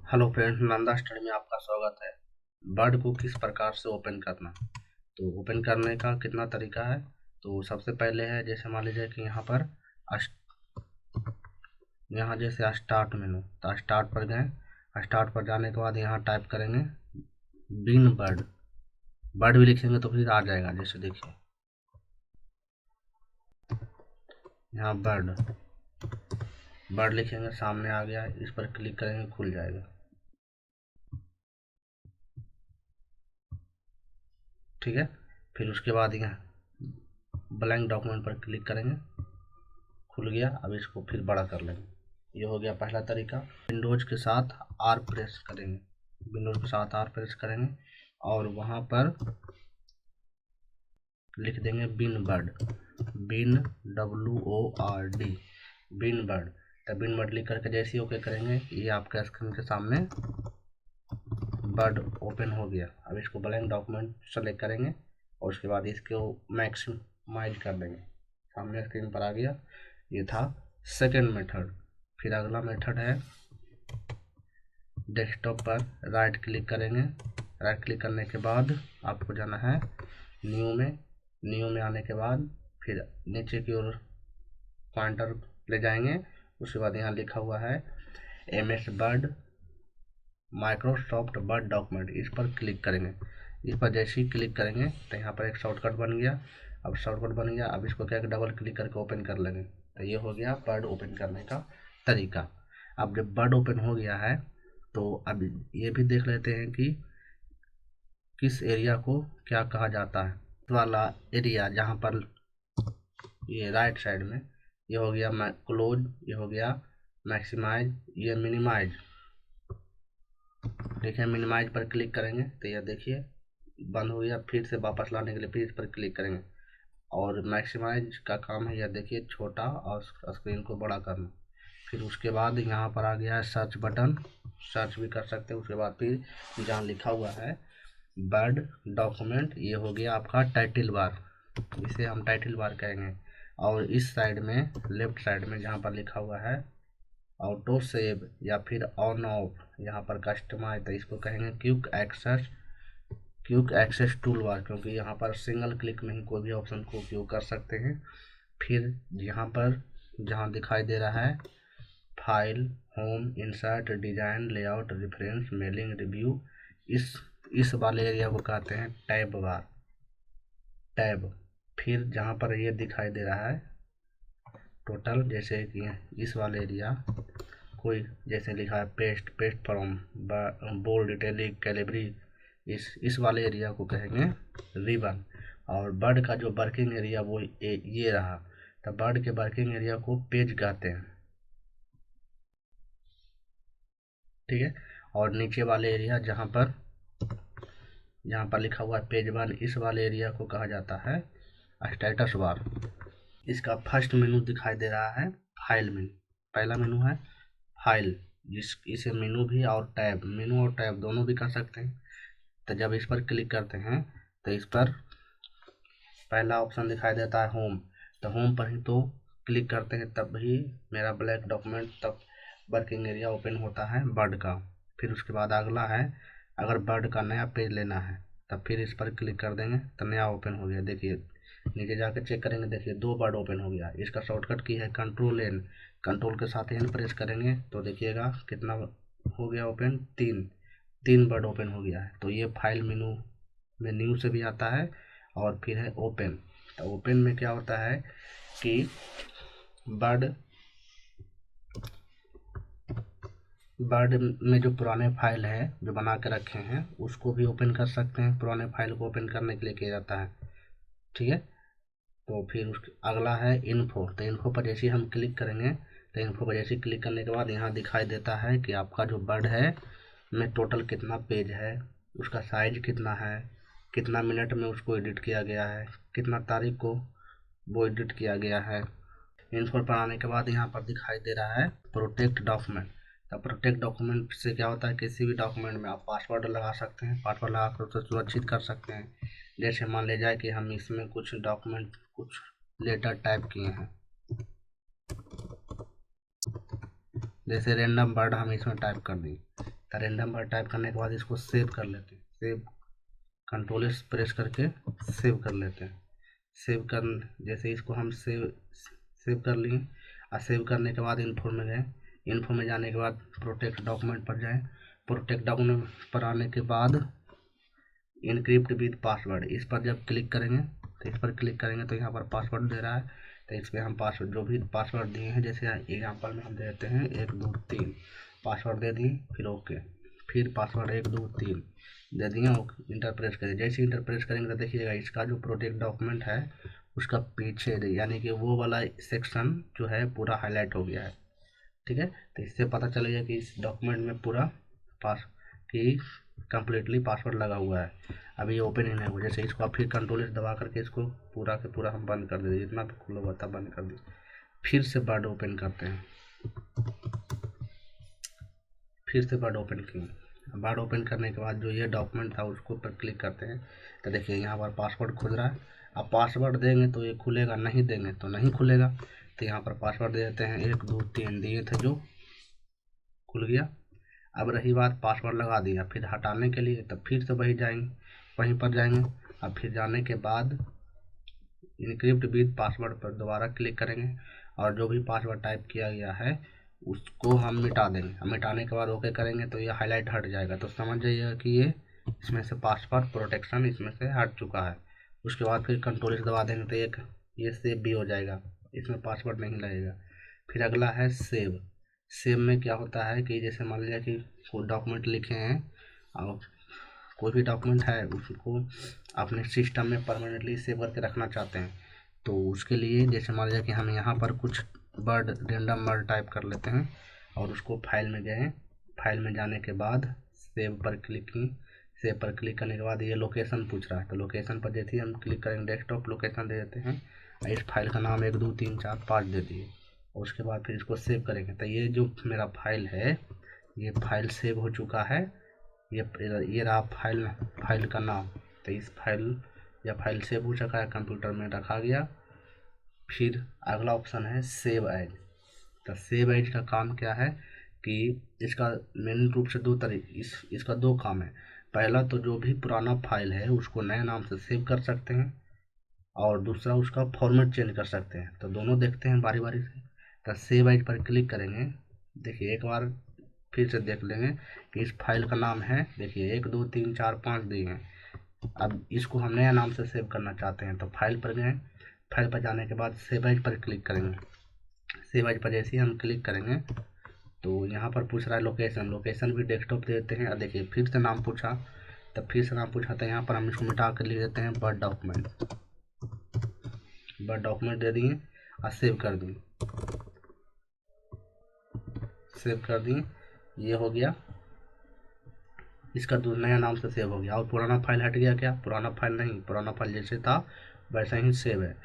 Hello friends, Nanda study में आपका स्वागत है। वर्ड को किस प्रकार से ओपन करना, तो ओपन करने का कितना तरीका है। तो सबसे पहले है, जैसे मान लीजिए कि यहाँ पर यहाँ जैसे स्टार्ट मेनू, तो स्टार्ट पर गए। स्टार्ट पर जाने के बाद यहाँ टाइप करेंगे बिन वर्ड। वर्ड भी लिखेंगे तो फिर आ जाएगा। जैसे देखिए यहाँ वर्ड लिखेंगे, सामने आ गया। इस पर क्लिक करेंगे, खुल जाएगा। ठीक है, फिर उसके बाद यहाँ ब्लैंक डॉक्यूमेंट पर क्लिक करेंगे, खुल गया। अब इसको फिर बड़ा कर लेंगे। ये हो गया पहला तरीका। विंडोज के साथ आर प्रेस करेंगे, विंडोज के साथ आर प्रेस करेंगे और वहाँ पर लिख देंगे बिन वर्ड, बिन WORD, बिन वर्ड। तब बिन वर्ड लिख करके जैसे ही ओके करेंगे, ये आपके स्क्रीन के सामने वर्ड ओपन हो गया। अब इसको ब्लैंक डॉक्यूमेंट सेलेक्ट करेंगे और उसके बाद इसको मैक्सिमाइज कर देंगे। सामने स्क्रीन पर आ गया। ये था सेकेंड मेथड। फिर अगला मेथड है, डेस्कटॉप पर राइट क्लिक करेंगे। राइट क्लिक करने के बाद आपको जाना है न्यू में। न्यू में आने के बाद फिर नीचे की ओर पॉइंटर ले जाएंगे। उसके बाद यहाँ लिखा हुआ है MS word, Microsoft word document, इस पर क्लिक करेंगे। इस पर जैसे ही क्लिक करेंगे तो यहाँ पर एक शॉर्टकट बन गया। अब शॉर्टकट बन गया, अब इसको क्या डबल क्लिक करके ओपन कर लेंगे। तो ये हो गया वर्ड ओपन करने का तरीका। अब जब वर्ड ओपन हो गया है तो अब ये भी देख लेते हैं कि किस एरिया को क्या कहा जाता है। वाला एरिया जहाँ पर ये राइट साइड में, ये हो गया क्लोज, ये हो गया मैक्सिमाइज, ये मिनिमाइज। देखिए मिनिमाइज पर क्लिक करेंगे तो यह देखिए बंद हो गया। फिर से वापस लाने के लिए फिर इस पर क्लिक करेंगे और मैक्सिमाइज का काम है, यह देखिए छोटा और स्क्रीन को बड़ा करना। फिर उसके बाद यहाँ पर आ गया है सर्च बटन, सर्च भी कर सकते हैं। उसके बाद फिर जहाँ लिखा हुआ है वर्ड डॉक्यूमेंट, ये हो गया आपका टाइटल बार, इसे हम टाइटल बार कहेंगे। और इस साइड में लेफ्ट साइड में जहाँ पर लिखा हुआ है ऑटो सेव या फिर ऑन ऑफ, यहाँ पर कस्टमाइज, तो इसको कहेंगे क्विक एक्सेस टूल बार, क्योंकि यहाँ पर सिंगल क्लिक में ही कोई भी ऑप्शन को उपयोग कर सकते हैं। फिर यहाँ पर जहाँ दिखाई दे रहा है file, home, insert, design, layout, reference, mailing, review, इस वाले एरिया को कहते हैं टैब बार, टैब। फिर जहाँ पर ये दिखाई दे रहा है टोटल, जैसे कि इस वाले एरिया कोई जैसे लिखा है paste from, bold, italic, Calibri, इस वाले एरिया को कहेंगे रिबन। और बर्ड का जो वर्किंग एरिया वो ये रहा, तो बर्ड के वर्किंग एरिया को पेज कहते हैं। ठीक है, और नीचे वाले एरिया जहाँ पर लिखा हुआ है पेज 1, इस वाले एरिया को कहा जाता है स्टेटस बार। इसका फर्स्ट मेनू दिखाई दे रहा है फाइल मेनू, पहला मेनू है फाइल, इसे मेनू भी और टैब, मेनू और टैब दोनों भी कर सकते हैं। तो जब इस पर क्लिक करते हैं तो इस पर पहला ऑप्शन दिखाई देता है होम, तो होम पर ही तो क्लिक करते हैं तब भी मेरा ब्लैक डॉक्यूमेंट, तब वर्किंग एरिया ओपन होता है वर्ड का। फिर उसके बाद अगला है, अगर वर्ड का नया पेज लेना है तब फिर इस पर क्लिक कर देंगे तो नया ओपन हो गया। देखिए नीचे जाकर चेक करेंगे, देखिए 2 वर्ड ओपन हो गया। इसका शॉर्टकट की है कंट्रोल N, कंट्रोल के साथ N प्रेस करेंगे तो देखिएगा कितना हो गया ओपन, 3 वर्ड ओपन हो गया है। तो ये फाइल मेनू में न्यू से भी आता है। और फिर है ओपन, तो ओपन में क्या होता है कि वर्ड में जो पुराने फाइल है जो बना के रखे हैं उसको भी ओपन कर सकते हैं। पुराने फाइल को ओपन करने के लिए किया जाता है। ठीक है, तो फिर अगला है इन्फो, तो इन्फो पर जैसे हम क्लिक करेंगे तो इन्फो पर जैसे क्लिक करने के बाद यहाँ दिखाई देता है कि आपका जो वर्ड है में टोटल कितना पेज है, उसका साइज कितना है, कितना मिनट में उसको एडिट किया गया है, कितना तारीख को वो एडिट किया गया है। इन्फो पर आने के बाद यहाँ पर दिखाई दे रहा है प्रोटेक्ट डॉक्यूमेंट। तो प्रोटेक्ट डॉक्यूमेंट से क्या होता है, किसी भी डॉक्यूमेंट में आप पासवर्ड लगा सकते हैं, पासवर्ड लगा कर उसे सुरक्षित कर सकते हैं। जैसे मान ले जाए कि हम इसमें कुछ डॉक्यूमेंट, कुछ लेटर टाइप किए हैं, जैसे रैंडम वर्ड हम इसमें टाइप कर दें, तो रैंडम वर्ड टाइप करने के बाद इसको सेव कर लेते हैं। सेव कंट्रोल एस प्रेस करके सेव कर लेते हैं। सेव कर जैसे इसको हम सेव कर लिए, और सेव करने के बाद इन्फो में गए। इन्फो में जाने के बाद प्रोटेक्ट डॉक्यूमेंट पर जाएं। प्रोटेक्ट डॉक्यूमेंट पर आने के बाद इनक्रिप्ट विद पासवर्ड, इस पर जब क्लिक करेंगे तो इस पर क्लिक करेंगे तो यहाँ पर पासवर्ड दे रहा है। तो इस पर हम पासवर्ड जो भी पासवर्ड दिए हैं, जैसे एग्जाम्पल में हम देते हैं 1 2 3 पासवर्ड दे दिए, फिर ओके, फिर पासवर्ड 1 2 3 दे दिए, इंटर प्रेस करिए। जैसे इंटर प्रेस करेंगे तो देखिएगा इसका जो प्रोटेक्ट डॉक्यूमेंट है उसका पीछे यानी कि वो वाला सेक्शन जो है पूरा हाईलाइट हो गया है। ठीक है, तो इससे पता चलेगा कि इस डॉक्यूमेंट में पूरा कि कम्प्लीटली पासवर्ड लगा हुआ है। अभी ये ओपन ही नहीं हुआ। जैसे इसको आप फिर कंट्रोल से दबा करके इसको पूरा के पूरा हम बंद कर देंगे, जितना भी खुला हुआ था बंद कर दिए। फिर से वर्ड ओपन करते हैं, फिर से वर्ड ओपन किए। वर्ड ओपन करने के बाद जो ये डॉक्यूमेंट था उसको पर क्लिक करते हैं, तो देखिए यहाँ पर पासवर्ड खुल रहा है। अब पासवर्ड देंगे तो ये खुलेगा, नहीं देंगे तो नहीं खुलेगा। तो यहाँ पर पासवर्ड दे देते हैं 1 2 3 दिए थे जो खुल गया। अब रही बात पासवर्ड लगा दिया, फिर हटाने के लिए तब फिर से वहीं पर जाएंगे। अब फिर जाने के बाद इनक्रिप्ट विद पासवर्ड पर दोबारा क्लिक करेंगे, और जो भी पासवर्ड टाइप किया गया है उसको हम मिटा देंगे। मिटाने के बाद ओके करेंगे तो ये हाईलाइट हट जाएगा। तो समझ जाइएगा कि ये इसमें से पासवर्ड प्रोटेक्शन इसमें से हट चुका है। उसके बाद फिर कंट्रोल से दबा देंगे तो एक ये सेव भी हो जाएगा, इसमें पासवर्ड नहीं लगेगा। फिर अगला है सेव। सेव में क्या होता है कि जैसे मान लीजिए कि कोई डॉक्यूमेंट लिखे हैं और कोई भी डॉक्यूमेंट है उसको अपने सिस्टम में परमानेंटली सेव करके रखना चाहते हैं, तो उसके लिए जैसे मान लीजिए कि हम यहाँ पर कुछ वर्ड रैंडम वर्ड टाइप कर लेते हैं और उसको फाइल में गए। फाइल में जाने के बाद सेव पर क्लिक की। सेव पर क्लिक करने के बाद ये लोकेशन पूछ रहा है, तो लोकेशन पर जैसे ही हम क्लिक करेंगे डेस्कटॉप लोकेशन दे देते हैं। इस फाइल का नाम 1 2 3 4 5 दे दिए, और उसके बाद फिर इसको सेव करेंगे। तो ये जो मेरा फाइल है ये फाइल सेव हो चुका है। ये रहा फाइल का नाम। तो इस फाइल सेव हो चुका है, कंप्यूटर में रखा गया। फिर अगला ऑप्शन है सेव एज। तो सेव एज का काम क्या है कि इसका मेन रूप से इसका दो काम है। पहला तो जो भी पुराना फाइल है उसको नए नाम से सेव कर सकते हैं, और दूसरा उसका फॉर्मेट चेंज कर सकते हैं। तो दोनों देखते हैं बारी बारी से। तो सेव एज पर क्लिक करेंगे, देखिए एक बार फिर से देख लेंगे कि इस फाइल का नाम है, देखिए 1 2 3 4 5 दिए हैं। अब इसको हम नया नाम से सेव करना चाहते हैं, तो फाइल पर गए। फाइल पर जाने के बाद सेव एज पर क्लिक करेंगे। सेव एज पर जैसे ही हम क्लिक करेंगे तो यहाँ पर पूछ रहा है लोकेशन भी डेस्कटॉप दे देते हैं। और देखिए फिर से नाम पूछा, तब फिर से नाम पूछा, तो यहाँ पर हम इसको मिटा कर लिख देते हैं वर्ड डॉक्यूमेंट दे दिए और सेव कर दिए। ये हो गया, इसका नया नाम से सेव हो गया। और पुराना फाइल हट गया क्या? पुराना फाइल नहीं, पुराना फाइल जैसे था वैसा ही सेव है।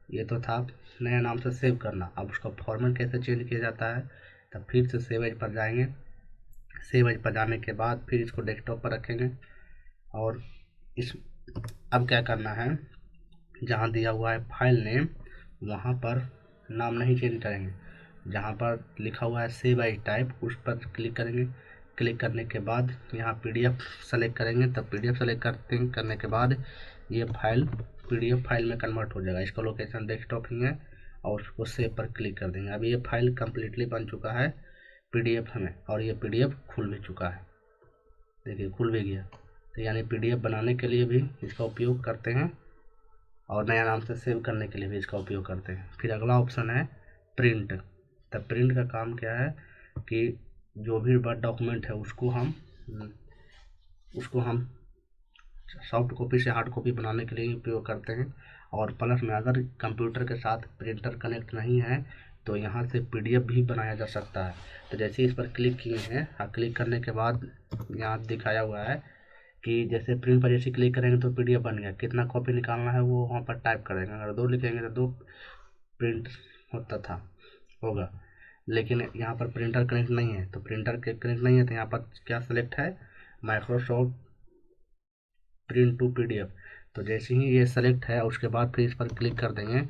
ये तो था नया नाम से सेव करना। अब उसका फॉर्मेट कैसे चेंज किया जाता है, तब फिर से सेव एज पर जाएंगे। सेव एज पर जाने के बाद फिर इसको डेस्कटॉप पर रखेंगे, और अब क्या करना है, जहाँ दिया हुआ है फाइल नेम वहाँ पर नाम नहीं चेंज करेंगे। जहाँ पर लिखा हुआ है सेव एज टाइप उस पर क्लिक करेंगे। क्लिक करने के बाद यहाँ पीडीएफ सेलेक्ट करेंगे, तब पीडीएफ सेलेक्ट करने के बाद ये फाइल पीडीएफ फाइल में कन्वर्ट हो जाएगा। इसका लोकेशन डेस्कटॉप ही है, और उसको सेव पर क्लिक कर देंगे। अभी ये फाइल कम्प्लीटली बन चुका है पीडीएफ में, और ये पीडीएफ खुल भी चुका है, देखिए खुल भी गया। तो यानी पीडीएफ बनाने के लिए भी इसका उपयोग करते हैं, और नया नाम से सेव करने के लिए भी इसका उपयोग करते हैं। फिर अगला ऑप्शन है प्रिंट। तब प्रिंट का काम क्या है कि जो भी वर्ड डॉक्यूमेंट है उसको हम सॉफ्ट कॉपी से हार्ड कॉपी बनाने के लिए उपयोग करते हैं। और प्लस में अगर कंप्यूटर के साथ प्रिंटर कनेक्ट नहीं है तो यहाँ से पीडीएफ भी बनाया जा सकता है। तो जैसे इस पर क्लिक किए हैं, क्लिक करने के बाद यहाँ दिखाया हुआ है कि जैसे प्रिंट पर जैसे क्लिक करेंगे तो पीडीएफ बन गया। कितना कॉपी निकालना है वो वहाँ पर टाइप करेंगे, अगर 2 लिखेंगे तो 2 प्रिंट होगा। लेकिन यहाँ पर प्रिंटर कनेक्ट नहीं है, तो यहाँ पर क्या सेलेक्ट है, माइक्रोसॉफ्ट प्रिंट टू पीडीएफ। तो जैसे ही ये सेलेक्ट है उसके बाद फिर इस पर क्लिक कर देंगे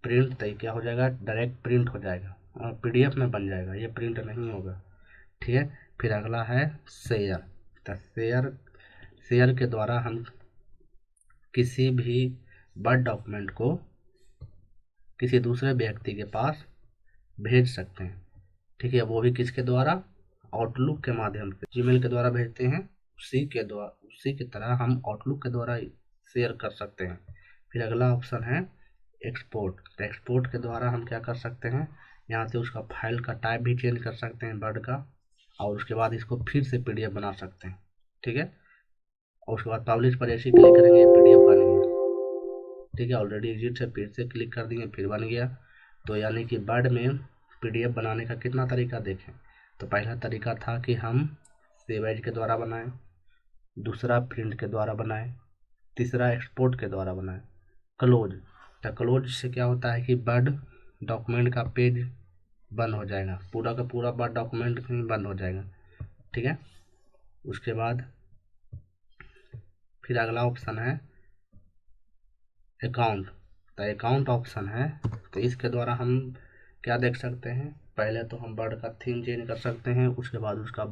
प्रिंट, तो क्या हो जाएगा, डायरेक्ट प्रिंट हो जाएगा। PDF में बन जाएगा, ये प्रिंट नहीं होगा। ठीक है, फिर अगला है शेयर। तो शेयर के द्वारा हम किसी भी वर्ड डॉक्यूमेंट को किसी दूसरे व्यक्ति के पास भेज सकते हैं। ठीक है, वो भी किसके द्वारा? आउटलुक के माध्यम से। जीमेल के द्वारा भेजते हैं, उसी की तरह हम आउटलुक के द्वारा शेयर कर सकते हैं। फिर अगला ऑप्शन है एक्सपोर्ट। तो एक्सपोर्ट के द्वारा हम क्या कर सकते हैं, यहाँ से उसका फाइल का टाइप भी चेंज कर सकते हैं वर्ड का, और उसके बाद इसको फिर से PDF बना सकते हैं। ठीक है, और उसके बाद पब्लिश पर ऐसे क्लिक करेंगे, PDF बन गया। ठीक है, ऑलरेडी एग्जिट से फिर से क्लिक कर दिए, फिर बन गया। तो यानी कि वर्ड में PDF बनाने का कितना तरीका देखें। तो पहला तरीका था कि हम सेव एज के द्वारा बनाएं, दूसरा प्रिंट के द्वारा बनाएं, तीसरा एक्सपोर्ट के द्वारा बनाएं, क्लोज। तो क्लोज से क्या होता है कि वर्ड डॉक्यूमेंट का पेज बंद हो जाएगा, पूरा का पूरा वर्ड डॉक्यूमेंट बंद हो जाएगा। ठीक है, उसके बाद फिर अगला ऑप्शन है अकाउंट। तो अकाउंट ऑप्शन है, तो इसके द्वारा हम क्या देख सकते हैं, पहले तो हम वर्ड का थीम चेंज कर सकते हैं, उसके बाद उसका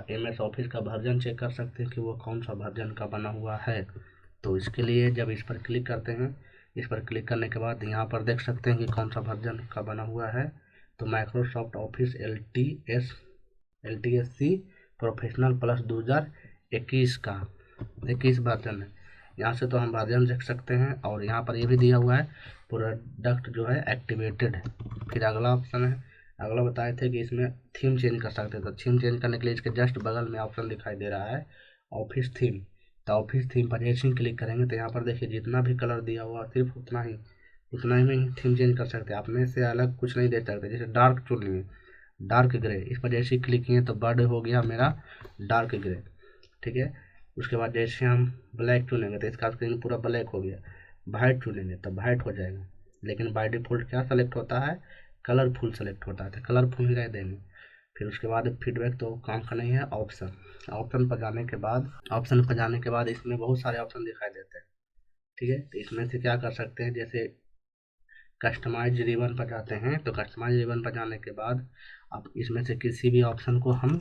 MS ऑफिस का वर्जन चेक कर सकते हैं कि वो कौन सा वर्जन का बना हुआ है। तो इसके लिए जब इस पर क्लिक करते हैं, इस पर क्लिक करने के बाद यहाँ पर देख सकते हैं कि कौन सा वर्जन का बना हुआ है। तो Microsoft office LTSC professional plus 2021 का 21 वर्जन है। यहाँ से तो हम वर्जन देख सकते हैं, और यहाँ पर ये भी दिया हुआ है प्रोडक्ट जो है एक्टिवेटेड है। फिर अगला ऑप्शन है, अगला बताए थे कि इसमें थीम चेंज कर सकते हैं। तो थीम चेंज करने के लिए इसके जस्ट बगल में ऑप्शन दिखाई दे रहा है ऑफिस थीम। तो ऑफिस थीम पर जैसे ही क्लिक करेंगे तो यहाँ पर देखिए जितना भी कलर दिया हुआ सिर्फ उतना ही में थीम चेंज कर सकते हैं, अपने से अलग कुछ नहीं दे सकते। जैसे डार्क चुन लिए, डार्क ग्रे, इस पर जैसे ही क्लिक किए तो बर्ड हो गया मेरा डार्क ग्रे। ठीक है, उसके बाद जैसे हम ब्लैक चुनेंगे तो इसका स्क्रीन पूरा ब्लैक हो गया। वाइट चुनेंगे तो वाइट हो जाएगा, लेकिन बाय डिफ़ॉल्ट क्या सेलेक्ट होता है, कलरफुल सेलेक्ट होता है, तो कलरफुल ही रह देंगे। फिर उसके बाद फीडबैक तो काम का नहीं है। ऑप्शन पर जाने के बाद इसमें बहुत सारे ऑप्शन दिखाई देते हैं। ठीक है, तो इसमें से क्या कर सकते हैं, जैसे कस्टमाइज रिबन पर जाते हैं, तो कस्टमाइज रिबन पर जाने के बाद अब इसमें से किसी भी ऑप्शन को हम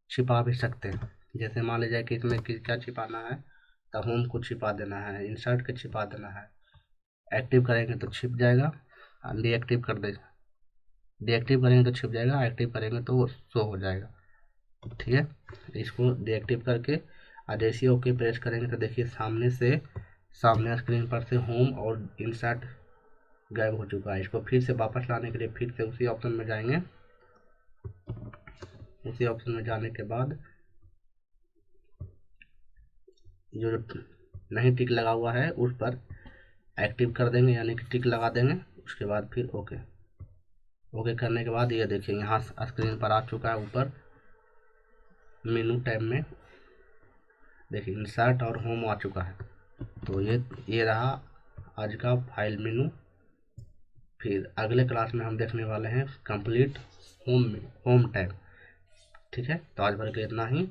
छिपा भी सकते हैं। जैसे मान लीजिए कि इसमें क्या छिपाना है, तो होम को छिपा देना है, इंसर्ट के छिपा देना है। एक्टिव करेंगे तो छिप जाएगा, डीएक्टिव कर दे, डीएक्टिव करेंगे तो छिप जाएगा, एक्टिव करेंगे तो वो शो हो जाएगा। ठीक है, इसको डीएक्टिव करके जैसे ओके प्रेस करेंगे तो देखिए सामने स्क्रीन पर से होम और इंसर्ट गायब हो चुका है। इसको फिर से वापस लाने के लिए फिर से उसी ऑप्शन में जाएंगे। उसी ऑप्शन में जाने के बाद जो नहीं टिक लगा हुआ है उस पर एक्टिव कर देंगे, यानी कि टिक लगा देंगे। उसके बाद फिर ओके करने के बाद ये देखिए यहाँ स्क्रीन पर आ चुका है, ऊपर मेनू टैब में देखिए इंसर्ट और होम आ चुका है। तो ये रहा आज का फाइल मेनू। फिर अगले क्लास में हम देखने वाले हैं कंप्लीट होम टैब। ठीक है, तो आज भर के इतना ही।